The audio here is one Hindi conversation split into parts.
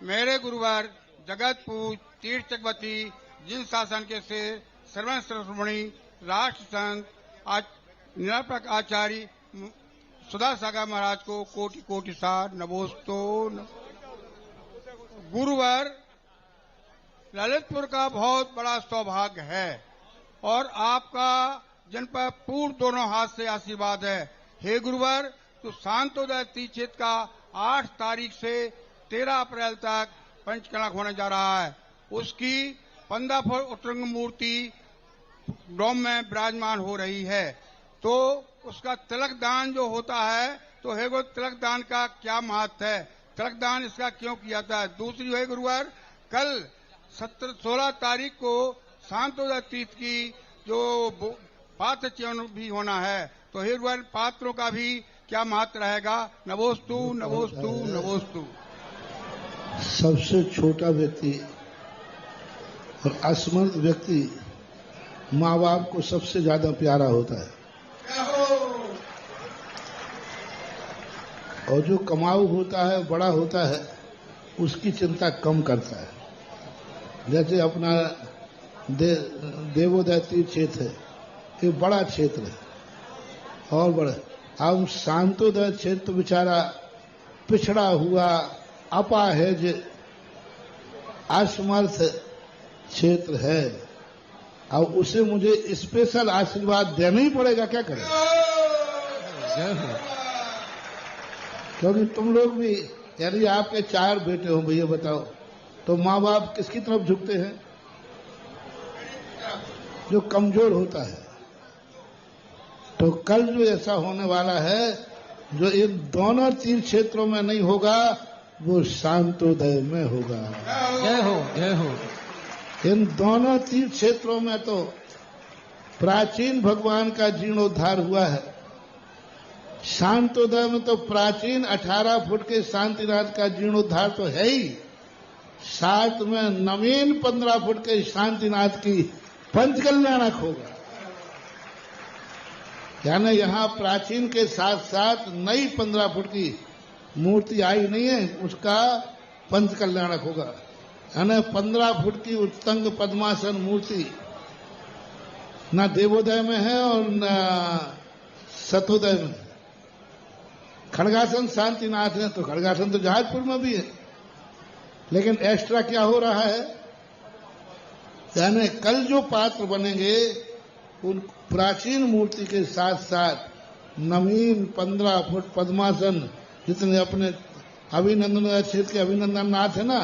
मेरे गुरुवर जगतपूज तीर्थ चक्रवर्ती जिन शासन के से सर्वन सर्वमणि राष्ट्र संत निरापक आचार्य सुधा सागर महाराज को कोटि कोटि सार नमोस्तो। गुरुवर, ललितपुर का बहुत बड़ा सौभाग्य है और आपका जनपद पूर्व दोनों हाथ से आशीर्वाद है। हे गुरुवर, तो शांतोदय तीर्थ क्षेत्र का 8 तारीख से 13 अप्रैल तक पंचकलश होने जा रहा है। उसकी 15 फुट उत्तुंग मूर्ति डोम में विराजमान हो रही है। तो उसका तिलक दान जो होता है, तो हे गुरु, तिलक दान का क्या महत्व है, तिलक दान इसका क्यों किया जाता है। दूसरी है गुरुवर, कल 16 तारीख को शांतोदय तीर्थ की जो पात्र चयन भी होना है, तो हे गुरुवर, पात्रों का भी क्या महत्व रहेगा। नमोस्तु नमोस्तु नमोस्तु। सबसे छोटा व्यक्ति और असमर्थ व्यक्ति माँ बाप को सबसे ज्यादा प्यारा होता है, और जो कमाऊ होता है, बड़ा होता है, उसकी चिंता कम करता है। जैसे अपना देवोदय तीर्थ क्षेत्र है, ये बड़ा क्षेत्र है और बड़ा। अब शांतोदय क्षेत्र तो बेचारा पिछड़ा हुआ अपाहिज असमर्थ क्षेत्र है। अब उसे मुझे स्पेशल आशीर्वाद देना ही पड़ेगा, क्या करें। क्योंकि तुम लोग भी, यानी आपके 4 बेटे हो भैया, बताओ तो माँ बाप किसकी तरफ झुकते हैं? जो कमजोर होता है। तो कल जो ऐसा होने वाला है, जो इन दोनों तीर्थ क्षेत्रों में नहीं होगा, वो शांतोदय में होगा। जय हो जय हो। इन दोनों तीर्थ क्षेत्रों में तो प्राचीन भगवान का जीर्णोद्धार हुआ है। शांतोदय में तो प्राचीन 18 फुट के शांतिनाथ का जीर्णोद्धार तो है ही, साथ में नवीन 15 फुट के शांतिनाथ की पंचकल्याणक होगा। यानी यहाँ प्राचीन के साथ साथ नई 15 फुट की मूर्ति आई नहीं है, उसका पंचकल्याणक होगा। यानी 15 फुट की उत्तंग पद्मासन मूर्ति न देवोदय में है और न सतोदय में। खड़गासन शांतिनाथ है, तो खड़गासन तो जहाजपुर में भी है, लेकिन एक्स्ट्रा क्या हो रहा है, यानी कल जो पात्र बनेंगे उन प्राचीन मूर्ति के साथ साथ नवीन 15 फुट पद्मासन, जितने अपने अभिनंदन क्षेत्र के अभिनंदन नाथ है ना,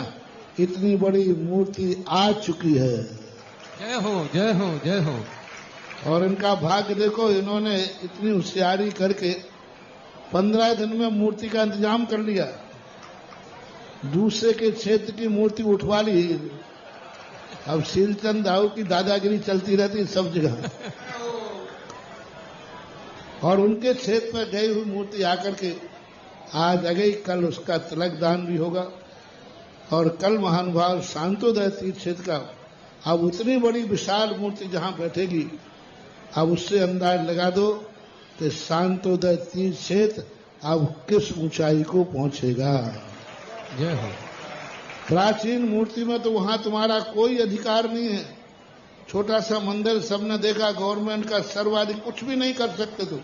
इतनी बड़ी मूर्ति आ चुकी है। जय हो जय हो जय हो। और इनका भाग्य देखो, इन्होंने इतनी होशियारी करके 15 दिन में मूर्ति का इंतजाम कर लिया। दूसरे के क्षेत्र की मूर्ति उठवा ली। अब शीलचंद दाऊ की दादागिरी चलती रहती सब जगह, और उनके क्षेत्र में गई हुई मूर्ति आकर के आज आ गई। कल उसका तिलक दान भी होगा, और कल महानुभाव शांतोदय तीर्थ क्षेत्र का अब उतनी बड़ी विशाल मूर्ति जहां बैठेगी, अब उससे अंदाज लगा दो कि शांतोदय तीर्थ क्षेत्र अब किस ऊंचाई को पहुंचेगा। जय हो। प्राचीन मूर्ति में तो वहां तुम्हारा कोई अधिकार नहीं है। छोटा सा मंदिर, सबने देखा, गवर्नमेंट का सर्वाधिक कुछ भी नहीं कर सकते तुम।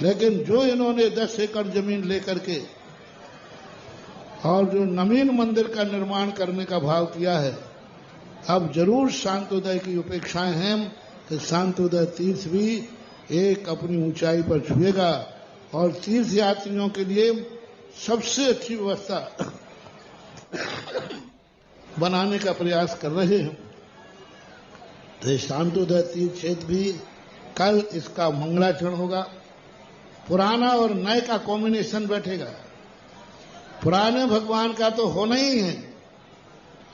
लेकिन जो इन्होंने 10 एकड़ जमीन लेकर के और जो नवीन मंदिर का निर्माण करने का भाव किया है, अब जरूर शांतोदय की अपेक्षाएं हैं कि शांतोदय तीर्थ भी एक अपनी ऊंचाई पर छुएगा, और तीर्थ यात्रियों के लिए सबसे अच्छी व्यवस्था बनाने का प्रयास कर रहे हैं। तो शांतोदय तीर्थ क्षेत्र भी कल इसका मंगलाचरण होगा। पुराना और नए का कॉम्बिनेशन बैठेगा। पुराने भगवान का तो होना ही है,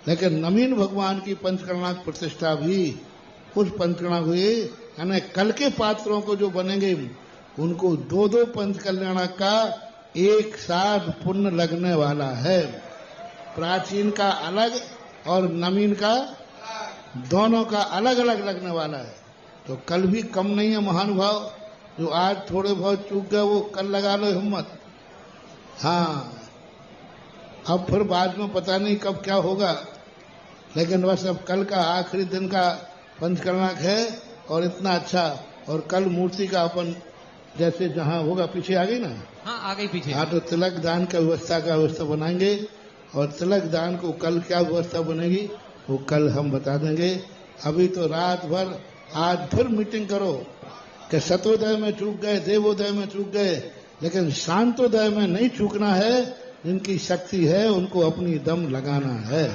लेकिन नवीन भगवान की पंचकर्णाक प्रतिष्ठा भी कुछ पंचकर्णा हुए, यानी कल के पात्रों को जो बनेंगे उनको 2-2 पंचकल्याणक का एक साथ पुण्य लगने वाला है। प्राचीन का अलग और नवीन का, दोनों का अलग अलग लगने वाला है। तो कल भी कम नहीं है महानुभाव। जो आज थोड़े बहुत चूक गए वो कल लगा लो हिम्मत। हाँ, अब फिर बाद में पता नहीं कब क्या होगा, लेकिन बस अब कल का आखिरी दिन का पंचकर्माक है और इतना अच्छा। और कल मूर्ति का अपन जैसे जहां होगा, पीछे आ गई ना, हाँ आ गई पीछे। हाँ, तो तिलक दान का व्यवस्था बनाएंगे और तिलक दान को कल क्या व्यवस्था बनेगी वो कल हम बता देंगे। अभी तो रात भर आज फिर मीटिंग करो कि सतोदय में चूक गए, देवोदय में चूक गए, लेकिन शांतोदय में नहीं चूकना है। जिनकी शक्ति है उनको अपनी दम लगाना है।